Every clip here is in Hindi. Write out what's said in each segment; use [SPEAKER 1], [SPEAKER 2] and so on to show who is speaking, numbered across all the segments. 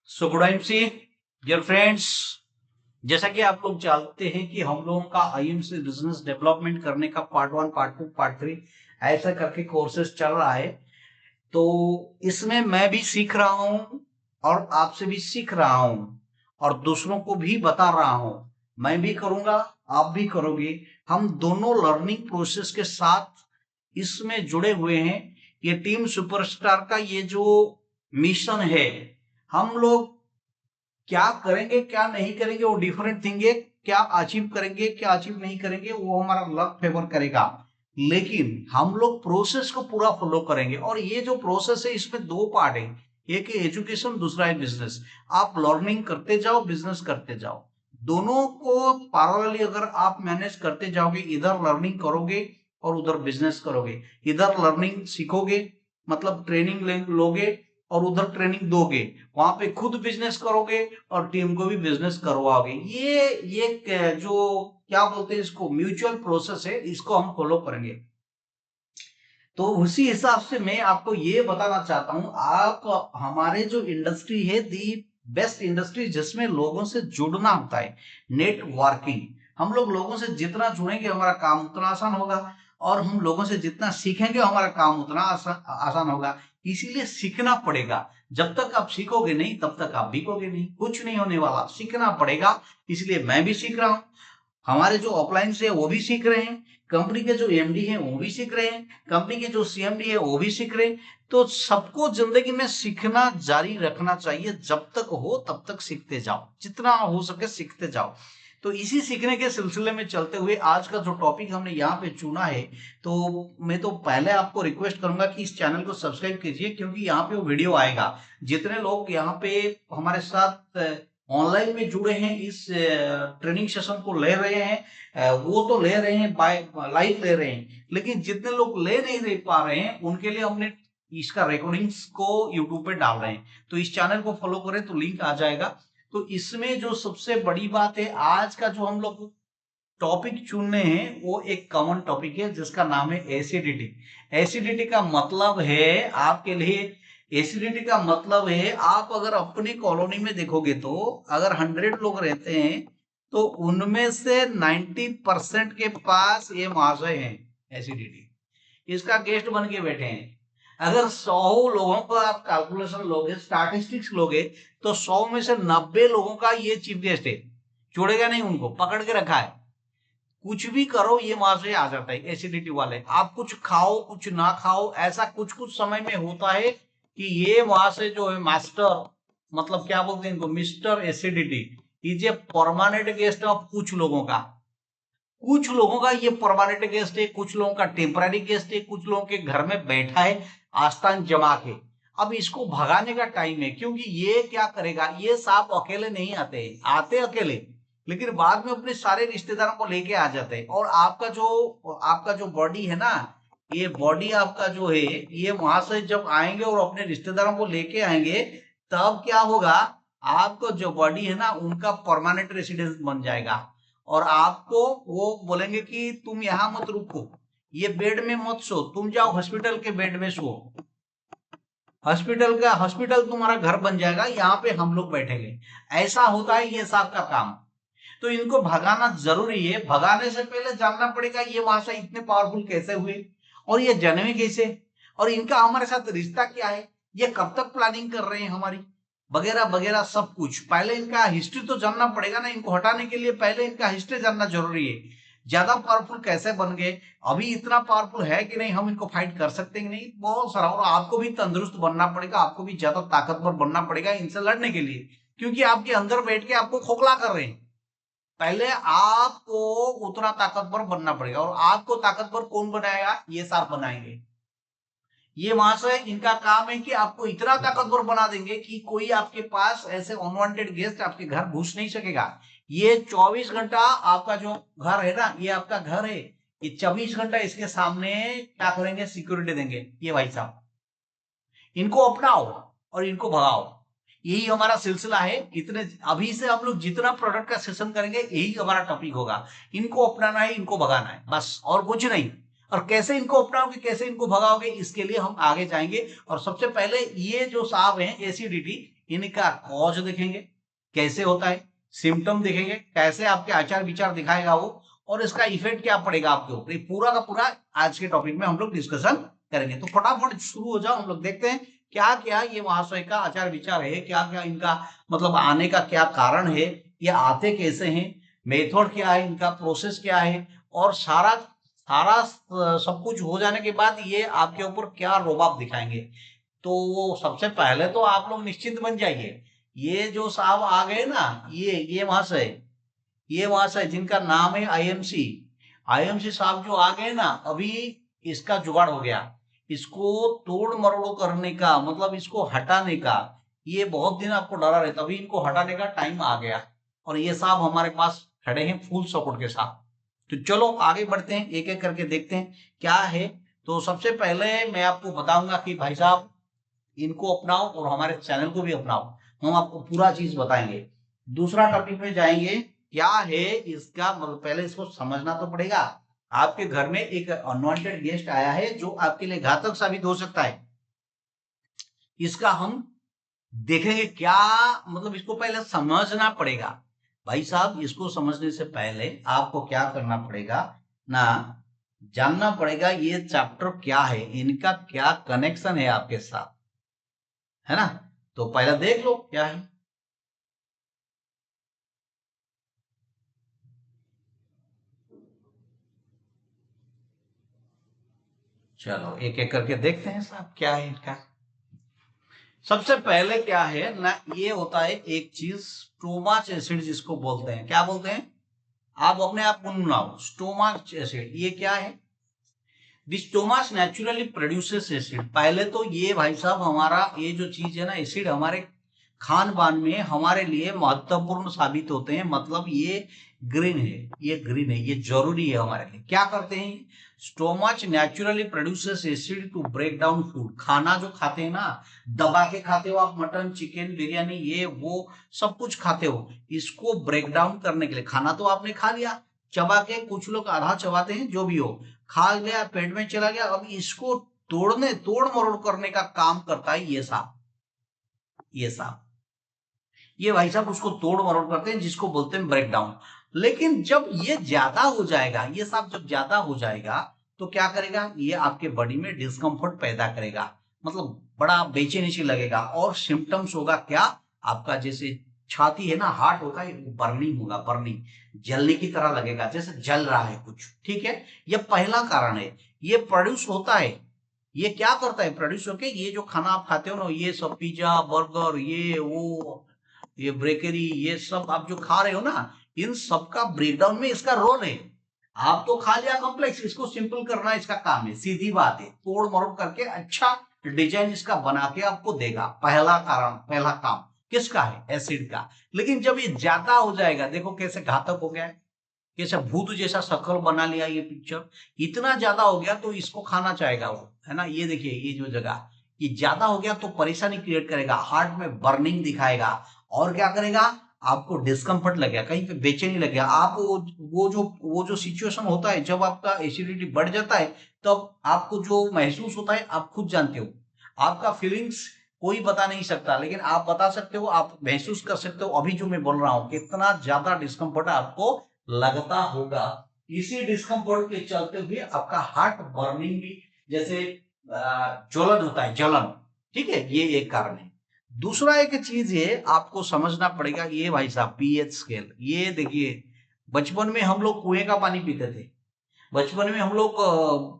[SPEAKER 1] सो गुड सी डियर फ्रेंड्स, जैसा कि आप लोग जानते हैं कि हम लोगों का आईएमसी बिजनेस डेवलपमेंट करने का पार्ट 1, पार्ट 2, पार्ट 3 ऐसा करके कोर्सेज चल रहा है। तो इसमें मैं भी सीख रहा हूं और आपसे भी सीख रहा हूं और दूसरों को भी बता रहा हूं। मैं भी करूंगा, आप भी करोगे। हम दोनों लर्निंग प्रोसेस के साथ इसमें जुड़े हुए हैं। ये टीम सुपरस्टार का ये जो मिशन है, हम लोग क्या करेंगे क्या नहीं करेंगे वो डिफरेंट थिंग है। क्या अचीव करेंगे क्या अचीव नहीं करेंगे वो हमारा लक फेवर करेगा, लेकिन हम लोग प्रोसेस को पूरा फॉलो करेंगे। और ये जो प्रोसेस है इसमें दो पार्ट है, एक है एजुकेशन, दूसरा है बिजनेस। आप लर्निंग करते जाओ, बिजनेस करते जाओ, दोनों को पैरेलली अगर आप मैनेज करते जाओगे, इधर लर्निंग करोगे और उधर बिजनेस करोगे। इधर लर्निंग सीखोगे मतलब ट्रेनिंग लोगे और उधर ट्रेनिंग दोगे, वहां पे खुद बिजनेस करोगे और टीम को भी बिजनेस करवाओगे। ये जो क्या बोलते हैं इसको, म्यूचुअल प्रोसेस है, इसको हम फॉलो करेंगे। तो उसी हिसाब से मैं आपको ये बताना चाहता हूं, आप हमारे जो इंडस्ट्री है दी बेस्ट इंडस्ट्री जिसमें लोगों से जुड़ना होता है, नेटवर्किंग। हम लोग लोगों से जितना जुड़ेंगे हमारा काम उतना आसान होगा, और हम लोगों से जितना सीखेंगे हमारा काम उतना आसान होगा। इसीलिए सीखना पड़ेगा। जब तक आप सीखोगे नहीं तब तक आप बिकोगे नहीं, कुछ नहीं होने वाला। सीखना पड़ेगा। इसलिए मैं भी सीख रहा हूं, हमारे जो ऑफलाइन से वो भी सीख रहे हैं, कंपनी के जो एमडी हैं वो भी सीख रहे हैं, कंपनी के जो सीएमडी है वो भी सीख रहे हैं। तो सबको जिंदगी में सीखना जारी रखना चाहिए। जब तक हो तब तक सीखते जाओ, जितना हो सके सीखते जाओ। तो इसी सीखने के सिलसिले में चलते हुए आज का जो टॉपिक हमने यहाँ पे चुना है, तो मैं तो पहले आपको रिक्वेस्ट करूंगा कि इस चैनल को सब्सक्राइब कीजिए, क्योंकि यहाँ पे वो वीडियो आएगा। जितने लोग यहाँ पे हमारे साथ ऑनलाइन में जुड़े हैं, इस ट्रेनिंग सेशन को ले रहे हैं, वो तो ले रहे हैं, बाय लाइव ले रहे हैं। लेकिन जितने लोग ले नहीं दे पा रहे हैं उनके लिए हमने इसका रिकॉर्डिंग्स को यूट्यूब पे डाल रहे हैं। तो इस चैनल को फॉलो करें तो लिंक आ जाएगा। तो इसमें जो सबसे बड़ी बात है, आज का जो हम लोग टॉपिक चुनने हैं वो एक कॉमन टॉपिक है जिसका नाम है एसिडिटी। एसिडिटी का मतलब है आपके लिए, एसिडिटी का मतलब है, आप अगर अपनी कॉलोनी में देखोगे तो अगर 100 लोग रहते हैं तो उनमें से 90% के पास ये महाशय है एसिडिटी, इसका गेस्ट बन के बैठे हैं। अगर 100 लोगों का आप कैलकुलेशन लोगे, स्टैटिस्टिक्स लोगे, तो 100 में से 90 लोगों का ये चीफ गेस्ट है। छोड़ेगा नहीं, उनको पकड़ के रखा है। कुछ भी करो ये वहां से आ जाता है एसिडिटी वाले। आप कुछ खाओ कुछ ना खाओ, ऐसा कुछ कुछ समय में होता है कि ये वहां से जो है मास्टर, मतलब क्या बोलते हैं इनको, मिस्टर एसिडिटी, ये परमानेंट गेस्ट ऑफ कुछ लोगों का। कुछ लोगों का ये परमानेंट गेस्ट है, कुछ लोगों का टेम्पररी गेस्ट है, कुछ लोगों के घर में बैठा है आस्थान जमा के। अब इसको भगाने का टाइम है, क्योंकि ये क्या करेगा, ये सांप अकेले नहीं आते, आते अकेले, लेकिन बाद में अपने सारे रिश्तेदारों को लेके आ जाते हैं। और आपका जो बॉडी है ना, ये बॉडी आपका जो है, ये वहां से जब आएंगे और अपने रिश्तेदारों को लेके आएंगे, तब क्या होगा, आपको जो बॉडी है ना उनका परमानेंट रेसिडेंस बन जाएगा। और आपको वो बोलेंगे कि तुम यहां मत रुको, ये बेड में मत सो, तुम जाओ हॉस्पिटल के बेड में सो। हॉस्पिटल तुम्हारा घर बन जाएगा, यहाँ पे हम लोग बैठेंगे। ऐसा होता है ये सांप का काम। तो इनको भगाना जरूरी है। भगाने से पहले जानना पड़ेगा ये वहां से इतने पावरफुल कैसे हुए, और ये जन्मे कैसे, और इनका हमारे साथ रिश्ता क्या है, ये कब तक प्लानिंग कर रहे हैं हमारी, वगैरह वगैरह सब कुछ। पहले इनका हिस्ट्री तो जानना पड़ेगा ना, इनको हटाने के लिए पहले इनका हिस्ट्री जानना जरूरी है। ज्यादा पावरफुल कैसे बन गए, अभी इतना पावरफुल है कि नहीं, हम इनको फाइट कर सकते हैं कि नहीं, बहुत सारा। और आपको भी तंदुरुस्त बनना पड़ेगा, आपको भी ज्यादा ताकतवर बनना पड़ेगा इनसे लड़ने के लिए, क्योंकि आपके अंदर बैठ के आपको खोखला कर रहे हैं। पहले आपको उतना ताकतवर बनना पड़ेगा। और आपको ताकतवर कौन बनाएगा, ये सांप बनाएंगे। ये वहां से इनका काम है कि आपको इतना ताकतवर बना देंगे कि कोई आपके पास ऐसे अनवांटेड गेस्ट आपके घर घुस नहीं सकेगा। ये 24 घंटा आपका जो घर है ना, ये आपका घर है, ये 24 घंटा इसके सामने क्या करेंगे, सिक्योरिटी देंगे ये भाई साहब। इनको अपनाओ और इनको भगाओ, यही हमारा सिलसिला है। इतने अभी से हम लोग जितना प्रोडक्ट का सेशन करेंगे यही हमारा टॉपिक होगा। इनको अपनाना है, इनको भगाना है, बस और कुछ नहीं। और कैसे इनको अपनाओगे, कैसे इनको भगाओगे, इसके लिए हम आगे जाएंगे। और सबसे पहले ये जो साहब हैं एसिडिटी, इनका कॉज देखेंगे कैसे होता है, सिम्टम देखेंगे कैसे आपके आचार विचार दिखाएगा वो, और इसका इफेक्ट क्या पड़ेगा आपके ऊपर, ये पूरा का पूरा आज के टॉपिक में हम लोग डिस्कशन करेंगे। तो फटाफट शुरू हो जाओ, हम लोग देखते हैं क्या क्या ये महाशय का आचार विचार है, क्या क्या इनका मतलब आने का क्या कारण है, ये आते कैसे हैं, मेथड क्या है इनका, प्रोसेस क्या है, और सारा सारा सब कुछ हो जाने के बाद ये आपके ऊपर क्या रोबाब दिखाएंगे। तो वो सबसे पहले तो आप लोग निश्चिंत बन जाइए, ये जो साहब आ गए ना, ये महाशय जिनका नाम है आईएमसी, आईएमसी साहब जो आ गए ना, अभी इसका जुगाड़ हो गया, इसको तोड़ मरोड़ करने का मतलब इसको हटाने का, ये बहुत दिन आपको डरा रहता, अभी इनको हटाने का टाइम आ गया, और ये साहब हमारे पास खड़े हैं फुल सपोर्ट के साथ। तो चलो आगे बढ़ते हैं, एक एक करके देखते हैं क्या है। तो सबसे पहले मैं आपको बताऊंगा कि भाई साहब इनको अपनाओ और हमारे चैनल को भी अपनाओ, हम आपको पूरा चीज बताएंगे। दूसरा टॉपिक में जाएंगे, क्या है इसका मतलब, पहले इसको समझना तो पड़ेगा। आपके घर में एक अनवांटेड गेस्ट आया है जो आपके लिए घातक साबित हो सकता है, इसका हम देखेंगे क्या मतलब, इसको पहले समझना पड़ेगा। भाई साहब इसको समझने से पहले आपको क्या करना पड़ेगा ना, जानना पड़ेगा ये चैप्टर क्या है, इनका क्या कनेक्शन है आपके साथ, है ना। तो पहले देख लो क्या है। चलो एक एक करके देखते हैं साहब क्या है इनका। सबसे पहले क्या है ना, ये होता है एक चीज स्टोमाच एसिड जिसको बोलते हैं, क्या बोलते हैं, आप अपने आप गुनगुनाओ, स्टोमाच एसिड ये क्या है। स्टोमाच नेचुरली प्रोड्यूसेस एसिड, पहले तो ये भाई साहब हमारा ये जो चीज है ना एसिड, हमारे खान पान में हमारे लिए महत्वपूर्ण साबित होते हैं, मतलब ये ग्रीन है, ये ग्रीन है, ये जरूरी है हमारे लिए। क्या करते हैं, stomach naturally produces acid to break down food, खाना जो खाते हैं ना, दबा के खाते हो आप, मटन चिकन बिरयानी ये वो सब कुछ खाते हो, इसको ब्रेक डाउन करने के लिए, खाना तो आपने खा लिया चबा के, कुछ लोग आधा चबाते हैं, जो भी हो खा लिया पेट में चला गया, अब इसको तोड़ मरोड़ करने का काम करता है ये सांप, ये सांप, ये भाई साहब उसको तोड़ मरोड़ करते हैं जिसको बोलते हैं ब्रेक डाउन। लेकिन जब ये ज्यादा हो जाएगा, ये सांप जब ज्यादा हो जाएगा तो क्या करेगा, ये आपके बॉडी में डिस्कम्फर्ट पैदा करेगा, मतलब बड़ा बेचैनी सी लगेगा, और सिम्टम्स होगा क्या आपका, जैसे छाती है ना, हार्ट होता है, बर्निंग होगा, बर्निंग जलने की तरह लगेगा, जैसे जल रहा है कुछ, ठीक है। ये पहला कारण है, ये प्रोड्यूस होता है, ये क्या करता है प्रोड्यूस होके, ये जो खाना आप खाते हो ना, ये सब पिज्जा बर्गर ये वो ये ब्रेकरी ये सब आप जो खा रहे हो ना, इन सब का ब्रेकडाउन में इसका रोल है। आप तो खा लिया कॉम्प्लेक्स, इसको सिंपल करना इसका काम है, सीधी बात है, तोड़ मरोड़ करके अच्छा डिजाइन इसका बना के आपको देगा, पहला कारण पहला काम किसका है, एसिड का। लेकिन जब ये ज्यादा हो जाएगा, देखो कैसे घातक हो गया है, कैसे भूत जैसा शक्ल बना लिया ये पिक्चर, इतना ज्यादा हो गया तो इसको खाना चाहेगा वो, है ना। ये देखिए ये जो जगह ये ज्यादा हो गया तो परेशानी क्रिएट करेगा, हार्ट में बर्निंग दिखाएगा, और क्या करेगा, आपको डिस्कम्फर्ट लगेगा, कहीं पे बेचैनी लगेगा, आप वो जो सिचुएशन होता है जब आपका एसिडिटी बढ़ जाता है, तब आपको जो महसूस होता है आप खुद जानते हो, आपका फीलिंग्स कोई बता नहीं सकता, लेकिन आप बता सकते हो, आप महसूस कर सकते हो, अभी जो मैं बोल रहा हूं कितना ज्यादा डिस्कम्फर्ट आपको लगता होगा। इसी डिस्कम्फर्ट के चलते हुए आपका हार्ट बर्निंग भी, जैसे ज्वलन होता है, जलन, ठीक है, ये एक कारण है। दूसरा एक चीज है आपको समझना पड़ेगा, ये भाई साहब पीएच स्केल, ये देखिए बचपन में हम लोग कुएं का पानी पीते थे, बचपन में हम लोग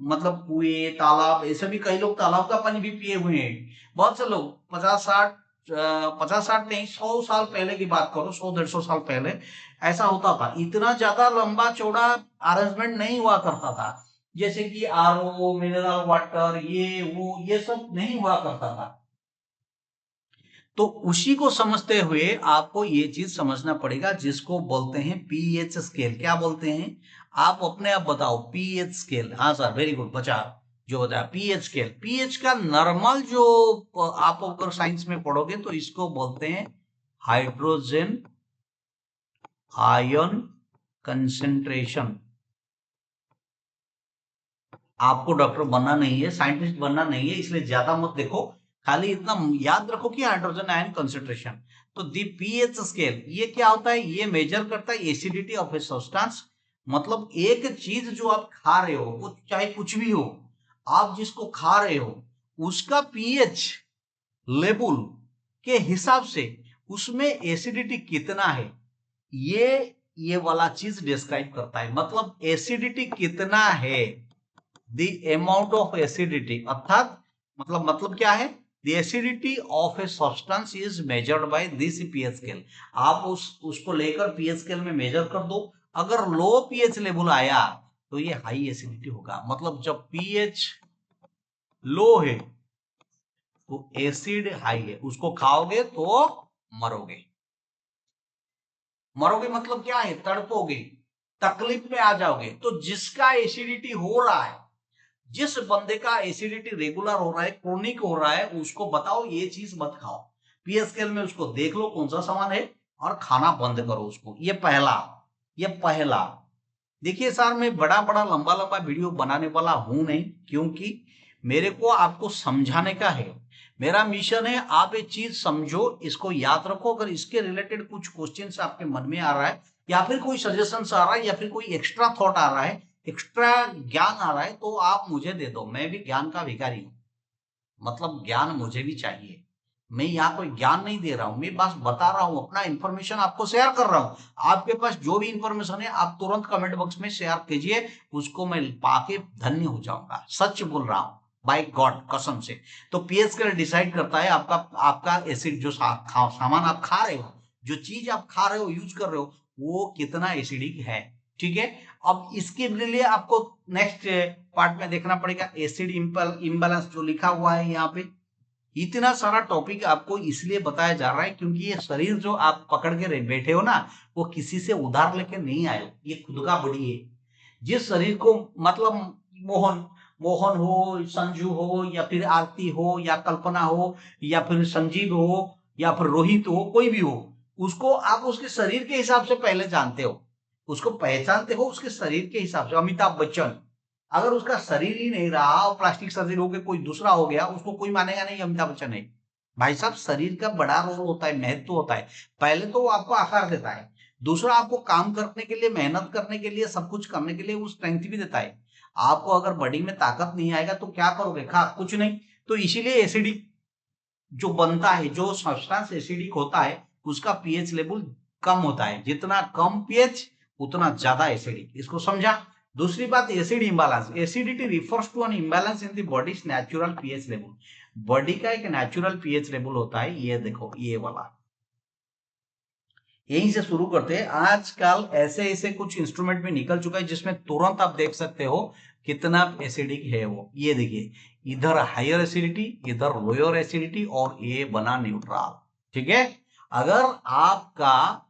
[SPEAKER 1] मतलब कुएं तालाब ऐसे भी, कई लोग तालाब का पानी भी पिए हुए हैं, बहुत से लोग 50 60 नहीं 100 साल पहले की बात करो, 100 150 साल पहले ऐसा होता था, इतना ज्यादा लंबा चौड़ा अरेंजमेंट नहीं हुआ करता था, जैसे कि आरओ मिनरल वाटर ये वो ये सब नहीं हुआ करता था। तो उसी को समझते हुए आपको ये चीज समझना पड़ेगा जिसको बोलते हैं पीएच स्केल, क्या बोलते हैं, आप अपने आप बताओ, पीएच स्केल, हाँ सर वेरी गुड बचा, जो बताया पीएच स्केल, पीएच का नॉर्मल जो आप अगर साइंस में पढ़ोगे तो इसको बोलते हैं हाइड्रोजन आयन कंसेंट्रेशन, आपको डॉक्टर बनना नहीं है, साइंटिस्ट बनना नहीं है, इसलिए ज्यादा मत देखो। खाली इतना याद रखो कि हाइड्रोजन आयन कंसेंट्रेशन। तो दी पीएच स्केल ये क्या होता है? ये मेजर करता है एसिडिटी ऑफ ए सब्सटेंस। मतलब एक चीज जो आप खा रहे हो, वो चाहे कुछ भी हो, आप जिसको खा रहे हो उसका पीएच लेवल के हिसाब से उसमें एसिडिटी कितना है, ये वाला चीज डिस्क्राइब करता है। मतलब एसिडिटी कितना है, द अमाउंट ऑफ एसिडिटी, अर्थात मतलब क्या है? The acidity of a substance is measured by this pH scale. आप उसको लेकर पीएच स्केल में मेजर कर दो। अगर लो पीएच लेवल आया तो ये हाई एसिडिटी होगा। मतलब जब पीएच लो है तो एसिड हाई है, उसको खाओगे तो मरोगे। मरोगे मतलब क्या है? तड़पोगे, तकलीफ में आ जाओगे। तो जिसका एसिडिटी हो रहा है, जिस बंदे का एसिडिटी रेगुलर हो रहा है, क्रोनिक हो रहा है, उसको बताओ ये चीज मत खाओ। पीएच स्केल में उसको देख लो कौन सा सामान है और खाना बंद करो उसको। ये पहला। देखिए सर, मैं बड़ा बड़ा लंबा लंबा वीडियो बनाने वाला हूं नहीं, क्योंकि मेरे को आपको समझाने का है। मेरा मिशन है आप एक चीज समझो, इसको याद रखो। अगर इसके रिलेटेड कुछ क्वेश्चन आपके मन में आ रहा है, या फिर कोई सजेशन आ रहा है, या फिर कोई एक्स्ट्रा थॉट आ रहा है, एक्स्ट्रा ज्ञान आ रहा है, तो आप मुझे दे दो। मैं भी ज्ञान का भिखारी हूं। मतलब ज्ञान मुझे भी चाहिए। मैं यहाँ कोई ज्ञान नहीं दे रहा हूं, मैं बस बता रहा हूं, अपना इंफॉर्मेशन आपको शेयर कर रहा हूं। आपके पास जो भी इंफॉर्मेशन है आप तुरंत कमेंट बॉक्स में शेयर कीजिए, उसको मैं पाके धन्य हो जाऊंगा। सच बोल रहा हूं, बाय गॉड, कसम से। तो पीएच का डिसाइड करता है आपका आपका एसिड, जो सामान आप खा रहे हो, जो चीज आप खा रहे हो, यूज कर रहे हो, वो कितना एसिडिक है। ठीक है। अब इसके लिए आपको नेक्स्ट पार्ट में देखना पड़ेगा एसिड इम्बैलेंस जो लिखा हुआ है यहाँ पे। इतना सारा टॉपिक आपको इसलिए बताया जा रहा है क्योंकि ये शरीर जो आप पकड़ के बैठे हो ना, वो किसी से उधार लेके नहीं आए हो, ये खुद का बॉडी है। जिस शरीर को, मतलब मोहन मोहन हो, संजू हो, या फिर आरती हो, या कल्पना हो, या फिर संजीव हो, या फिर रोहित हो, कोई भी हो, उसको आप उसके शरीर के हिसाब से पहले जानते हो, उसको पहचानते हो उसके शरीर के हिसाब से। अमिताभ बच्चन, अगर उसका शरीर ही नहीं रहा और प्लास्टिक सर्जरी होकर कोई दूसरा हो गया, उसको कोई मानेगा नहीं अमिताभ बच्चन है। भाई साहब, शरीर का बड़ा रोल होता है, महत्व होता है। पहले तो वो आपको आकार देता है, दूसरा आपको काम करने के लिए, मेहनत करने के लिए, सब कुछ करने के लिए वो स्ट्रेंथ भी देता है। आपको अगर बॉडी में ताकत नहीं आएगा तो क्या करोगे? खा कुछ नहीं। तो इसीलिए एसिडिक जो बनता है, जो सब्सटेंस एसिडिक होता है, उसका पीएच लेवल कम होता है। जितना कम पीएच उतना ज्यादा एसिडिक। इसको समझा? दूसरी बात, acid imbalance. Acidity refers to an imbalance in the body's natural pH level. Body का एक नेचुरल पीएच लेवल होता है, ये देखो, ये वाला। यहीं से शुरू करते हैं। आजकल ऐसे ऐसे कुछ इंस्ट्रूमेंट भी निकल चुका है जिसमें तुरंत आप देख सकते हो कितना एसिडिक है वो। ये देखिए, इधर हायर एसिडिटी, इधर लोअर एसिडिटी, और ये बना न्यूट्रल। ठीक है। अगर आपका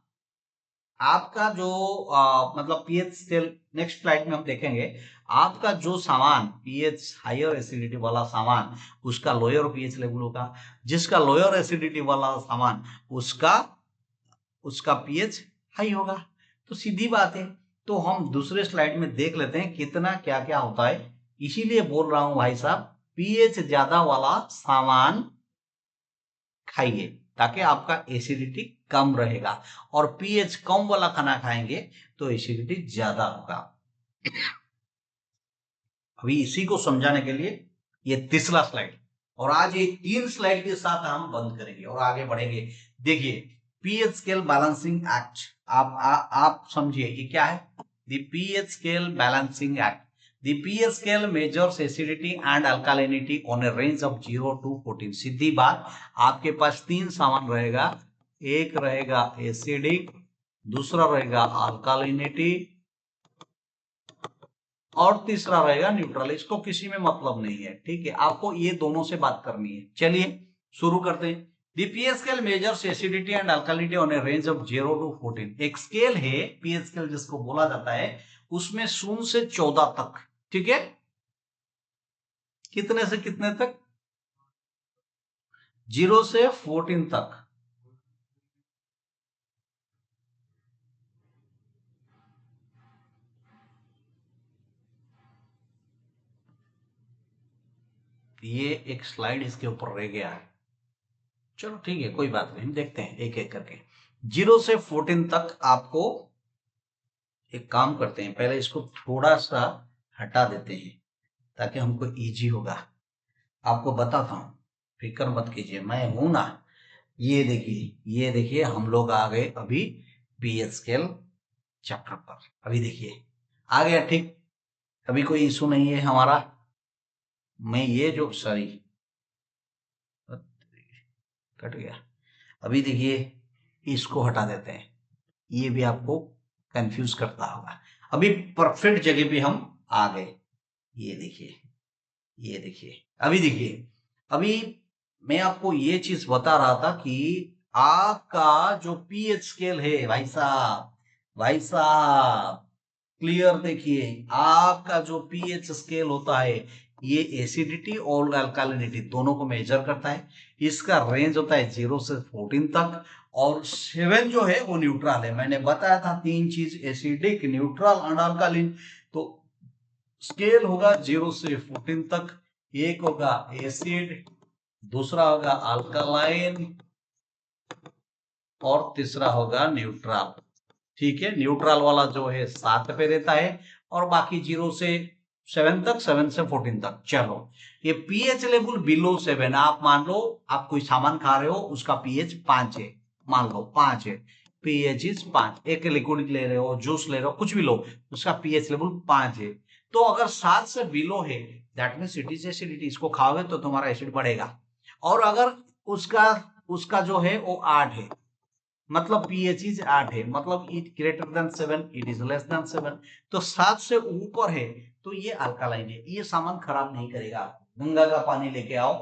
[SPEAKER 1] आपका जो मतलब पीएच स्केल, नेक्स्ट स्लाइड में हम देखेंगे। आपका जो सामान पीएच हायर एसिडिटी वाला सामान, उसका लोअर पीएच लेवल होगा। जिसका लोअर एसिडिटी वाला सामान, उसका उसका पीएच हाई होगा। तो सीधी बात है। तो हम दूसरे स्लाइड में देख लेते हैं कितना क्या क्या होता है। इसीलिए बोल रहा हूं भाई साहब, पीएच ज्यादा वाला सामान खाइए, ताकि आपका एसिडिटी कम रहेगा। और पीएच कम वाला खाना खाएंगे तो एसिडिटी ज्यादा होगा। अभी इसी को समझाने के लिए ये तीसरा स्लाइड, और आज ये 3 स्लाइड के साथ हम बंद करेंगे और आगे बढ़ेंगे। देखिए, पीएच स्केल बैलेंसिंग एक्ट। आप समझिए ये क्या है? The pH scale balancing act. The pH scale measures acidity and alkalinity on a range of 0 to 14। सीधी बात, आपके पास 3 सामान रहेगा। एक रहेगा एसिडिक, दूसरा रहेगा अल्कालिनिटी, और तीसरा रहेगा न्यूट्रल। इसको किसी में मतलब नहीं है। ठीक है, आपको ये दोनों से बात करनी है। चलिए शुरू करते हैं। The pH scale measures acidity and alkalinity on a range of 0 to 14। एक स्केल है पीएच स्केल जिसको बोला जाता है, उसमें 0 से 14 तक। ठीक है, कितने से कितने तक? 0 से 14 तक। ये एक स्लाइड इसके ऊपर रह गया है। चलो ठीक है, कोई बात नहीं, देखते हैं एक एक करके। 0 से 14 तक आपको एक काम करते हैं, पहले इसको थोड़ा सा हटा देते हैं ताकि हमको इजी होगा। आपको बताता हूं, फिक्र मत कीजिए, मैं हूं ना। ये देखिए हम लोग आ गए अभी पीएच स्केल चैप्टर पर। अभी देखिए आ गया, ठीक। अभी कोई इशू नहीं है हमारा। मैं ये जो सॉरी कट गया। अभी देखिए इसको हटा देते हैं, ये भी आपको कंफ्यूज करता होगा। अभी परफेक्ट जगह पे हम आ गए। ये देखिए अभी देखिए। अभी मैं आपको ये चीज बता रहा था कि आपका जो पीएच स्केल है भाई साहब क्लियर देखिए, आपका जो पीएच स्केल होता है ये एसिडिटी और अल्कालिनिटी दोनों को मेजर करता है। इसका रेंज होता है 0 से 14 तक, और 7 जो है वो न्यूट्रल है। मैंने बताया था 3 चीज, एसिडिक, न्यूट्रल एंड अल्कालिन। तो स्केल होगा 0 से 14 तक। एक होगा एसिड, दूसरा होगा अल्कालाइन, और तीसरा होगा न्यूट्रल। ठीक है, न्यूट्रल वाला जो है 7 पे रहता है, और बाकी 0 से 7 तक, 7 से 14 तक। चलो, ये पीएच लेवल बिलो 7, आप मान लो आप कोई सामान खा रहे हो, उसका पीएच 5 है, मान लो 5 है, पीएच इज 5। एक लिक्विड ले रहे हो, जूस ले रहे हो, कुछ भी लो, उसका पीएच लेवल 5 है। तो अगर 7 से बिलो है, that means it is acidity. इसको खाओगे तो तुम्हारा एसिड बढ़ेगा। और अगर उसका उसका जो है वो 8 है, मतलब पीएच इज 8 है, मतलब it greater than 7, it is less than 7। तो 7 से ऊपर है तो ये अल्कालाइन है, ये सामान खराब नहीं करेगा। गंगा का पानी लेके आओ,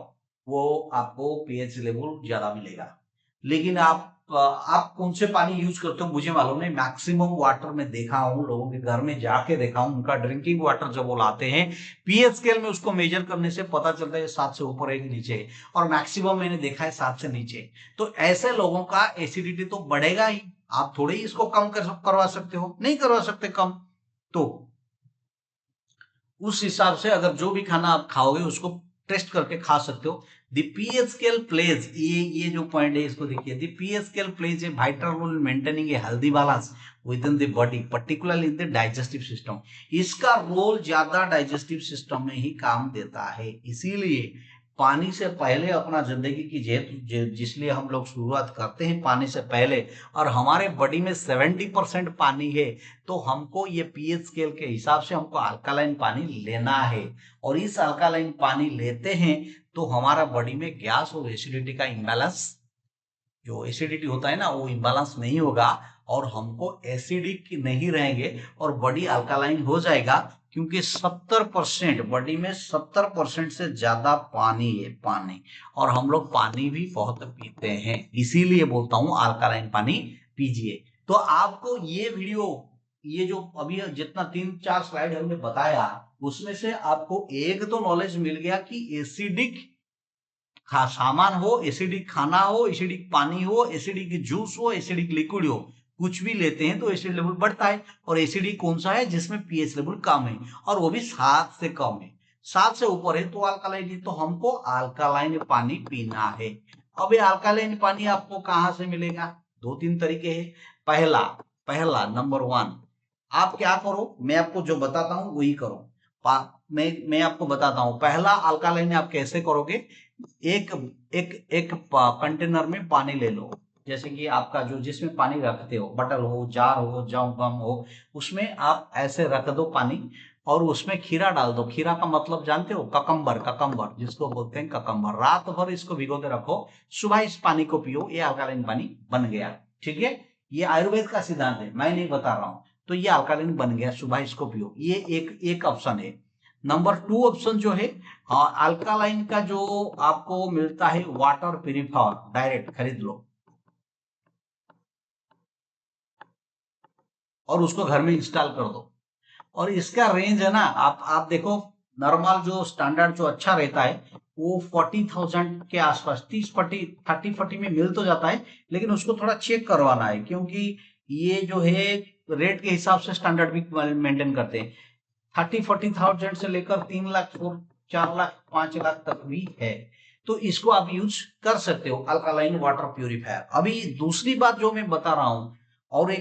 [SPEAKER 1] वो आपको पीएच लेवल ज्यादा मिलेगा। लेकिन आप कौन से पानी यूज करते हो मुझे मालूम नहीं। मैक्सिमम वाटर में देखा हूं, लोगों के घर में जाके देखा हूं, उनका ड्रिंकिंग वाटर जब वो लाते हैं, पीएच स्केल में उसको मेजर करने से पता चलता है 7 से ऊपर है कि नीचे है, और मैक्सिमम मैंने देखा है 7 से नीचे। तो ऐसे लोगों का एसिडिटी तो बढ़ेगा ही। आप थोड़े ही इसको कम करवा सकते हो, नहीं करवा सकते कम। तो उस हिसाब से अगर जो भी खाना आप खाओगे उसको टेस्ट करके खा सकते हो। द पीएच स्केल प्लेज, ये जो पॉइंट है इसको देखिए। The pH scale plays a vital role in maintaining a healthy balance within the body, particularly in the digestive system. इसका रोल ज्यादा डाइजेस्टिव सिस्टम में ही काम देता है। इसीलिए पानी से पहले अपना जिंदगी की जिसलिए हम लोग शुरुआत करते हैं पानी से पहले, और हमारे बॉडी में 70% पानी है, तो हमको ये पीएच स्केल के हिसाब से हमको अल्कालाइन पानी लेना है। और इस अल्कालाइन पानी लेते हैं तो हमारा बॉडी में गैस और एसिडिटी का इम्बैलेंस, जो एसिडिटी होता है ना, वो इम्बैलेंस नहीं होगा, और हमको एसिडिक नहीं रहेंगे, और बॉडी अल्कालाइन हो जाएगा। क्योंकि 70% बॉडी में 70% से ज्यादा पानी है, पानी। और हम लोग पानी भी बहुत पीते हैं, इसीलिए बोलता हूं अल्कालाइन पानी पीजिए। तो आपको ये वीडियो, ये जो अभी जितना 3-4 स्लाइड हमने बताया, उसमें से आपको एक तो नॉलेज मिल गया कि एसिडिक सामान हो, एसिडिक खाना हो, एसिडिक पानी हो, एसिडिक जूस हो, एसिडिक लिक्विड हो, कुछ भी लेते हैं तो एसिड लेवल बढ़ता है। और एसिडिक कौन सा है? जिसमें पीएच लेवल कम है, और वो भी 7 से कम है। 7 से ऊपर है तो अल्कालाइन है, तो हमको अल्कालाइन पानी पीना है। अब ये अल्कालाइन पानी आपको कहां से मिलेगा? 2-3 तरीके हैं। पहला पहला नंबर 1, आप क्या करो, मैं आपको जो बताता हूं वही करो। मैं आपको बताता हूं। पहला अल्कालाइन आप कैसे करोगे? एक एक एक कंटेनर में पानी ले लो, जैसे कि आपका जो जिसमें पानी रखते हो, बटल हो, जार हो, गम हो, उसमें आप ऐसे रख दो पानी, और उसमें खीरा डाल दो। खीरा का मतलब जानते हो? ककम्बर, ककम्बर जिसको बोलते हैं ककम्बर। रात भर इसको भिगोते रखो, सुबह इस पानी को पियो, ये अल्कालाइन पानी बन गया। ठीक है, ये आयुर्वेद का सिद्धांत है, मैं नहीं बता रहा हूं। तो ये अल्कालाइन बन गया, सुबह इसको पियो। ये एक ऑप्शन है। नंबर 2 ऑप्शन जो है, अल्कालाइन का जो आपको मिलता है वाटर प्यूरिफायर, डायरेक्ट खरीद लो और उसको घर में इंस्टॉल कर दो। और इसका रेंज है ना, आप देखो, नॉर्मल जो स्टैंडर्ड जो अच्छा रहता है वो 40,000 के आसपास, 30-40 में मिल तो जाता है, लेकिन उसको थोड़ा चेक करवाना है, क्योंकि ये जो है रेट के हिसाब से स्टैंडर्ड भी मेंटेन करते हैं। 30-40,000 से लेकर 3 लाख 4 लाख 5 लाख तक भी है। तो इसको आप यूज कर सकते हो, अल्कालाइन वाटर प्यूरिफायर। अभी दूसरी बात जो मैं बता रहा हूं, और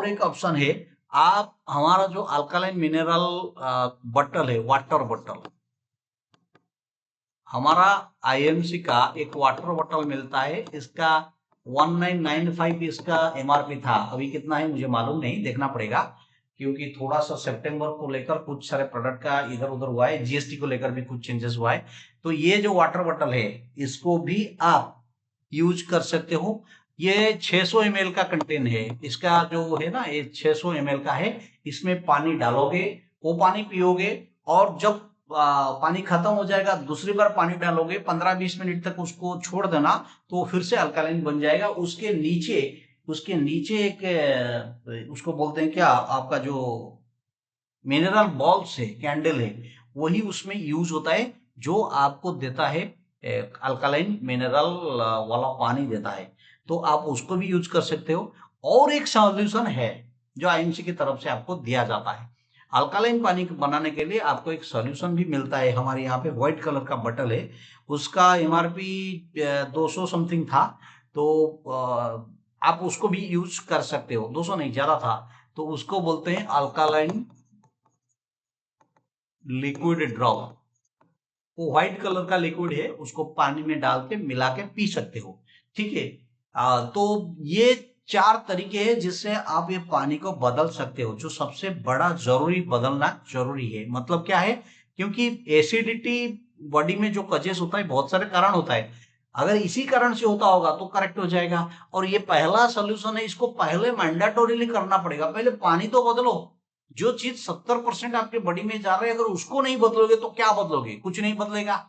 [SPEAKER 1] एक ऑप्शन है। आप हमारा जो अल्कालाइन मिनरल बॉटल है, वाटर बॉटल, हमारा आईएमसी का एक वाटर बॉटल मिलता है, इसका 1995 इसका एमआरपी था। अभी कितना है मुझे मालूम नहीं, देखना पड़ेगा, क्योंकि थोड़ा सा सितंबर को लेकर कुछ सारे प्रोडक्ट का इधर उधर हुआ है, जीएसटी को लेकर भी कुछ चेंजेस हुआ है। तो ये जो वाटर बॉटल है, इसको भी आप यूज कर सकते हो। ये 600 ml का कंटेन है, इसका जो है ना, ये 600 ml का है। इसमें पानी डालोगे, वो पानी पियोगे, और जब पानी खत्म हो जाएगा दूसरी बार पानी डालोगे, 15-20 मिनट तक उसको छोड़ देना, तो फिर से अल्कालाइन बन जाएगा। उसके नीचे एक उसको बोलते हैं क्या, आपका जो मिनरल बॉल्स है, कैंडल है, वही उसमें यूज होता है, जो आपको देता है अल्कालाइन मिनरल वाला पानी देता है। तो आप उसको भी यूज कर सकते हो। और एक सॉल्यूशन है जो आईएमसी की तरफ से आपको दिया जाता है। अल्कालाइन पानी बनाने के लिए आपको एक सॉल्यूशन भी मिलता है। हमारे यहाँ पे व्हाइट कलर का बटल है, उसका एमआरपी 200 समथिंग था। तो आप उसको भी यूज कर सकते हो, 200 नहीं, ज्यादा था। तो उसको बोलते हैं अल्कालाइन लिक्विड ड्रॉप। वो व्हाइट कलर का लिक्विड है, उसको पानी में डाल के मिला के पी सकते हो। ठीक है। तो ये 4 तरीके हैं जिससे आप ये पानी को बदल सकते हो। जो सबसे बड़ा जरूरी, बदलना जरूरी है, मतलब क्या है, क्योंकि एसिडिटी बॉडी में जो कजेस होता है, बहुत सारे कारण होता है। अगर इसी कारण से होता होगा तो करेक्ट हो जाएगा। और ये पहला सोल्यूशन है, इसको पहले मैंडेटोरीली करना पड़ेगा। पहले पानी तो बदलो। जो चीज 70% आपके बॉडी में जा रही है, अगर उसको नहीं बदलोगे तो क्या बदलोगे? कुछ नहीं बदलेगा।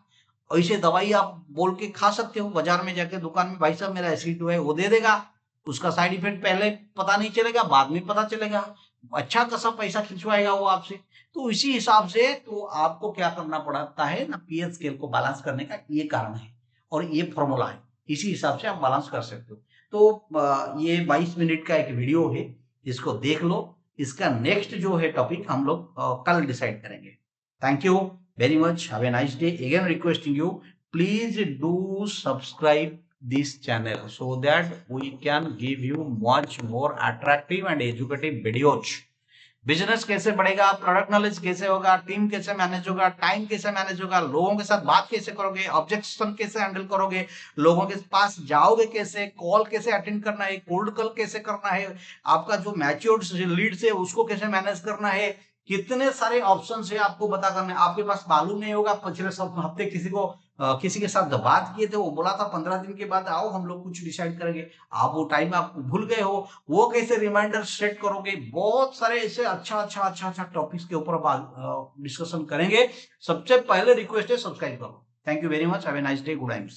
[SPEAKER 1] ऐसे दवाई आप बोल के खा सकते हो, बाजार में जाके दुकान में, भाई साहब मेरा एसिड है, वो दे देगा। उसका साइड इफेक्ट पहले पता नहीं चलेगा, बाद में पता चलेगा। अच्छा खासा पैसा खिंचवाएगा वो आपसे। तो इसी हिसाब से तो आपको क्या करना पड़ता है ना, पीएच स्केल को बैलेंस करने का ये कारण है, और ये फॉर्मूला है। इसी हिसाब से आप बैलेंस कर सकते हो। तो ये 22 मिनट का एक वीडियो है, इसको देख लो। इसका नेक्स्ट जो है टॉपिक हम लोग कल डिसाइड करेंगे। Thank you very much. Have a nice day. Again requesting you, please do subscribe this channel so that we can give you much more attractive and educative videos. Business कैसे बढ़ेगा, प्रोडक्ट नॉलेज कैसे होगा, टीम कैसे मैनेज होगा, टाइम कैसे मैनेज होगा, लोगों के साथ बात कैसे करोगे, ऑब्जेक्शन कैसे हैंडल करोगे, लोगों के पास जाओगे कैसे, कॉल कैसे अटेंड करना है, कोल्ड कॉल कैसे करना है, आपका जो मैच्योर्ड लीड्स है उसको कैसे मैनेज करना है, कितने सारे ऑप्शन है आपको बता करने। आपके पास मालूम नहीं होगा, पिछले हफ्ते किसी के साथ बात किए थे, वो बोला था 15 दिन के बाद आओ हम लोग कुछ डिसाइड करेंगे। आप वो टाइम आप भूल गए हो, वो कैसे रिमाइंडर सेट करोगे। बहुत सारे ऐसे अच्छा टॉपिक्स के ऊपर डिस्कशन करेंगे। सबसे पहले रिक्वेस्ट है, सब्सक्राइब करो। Thank you very much. Have a nice day. Good night.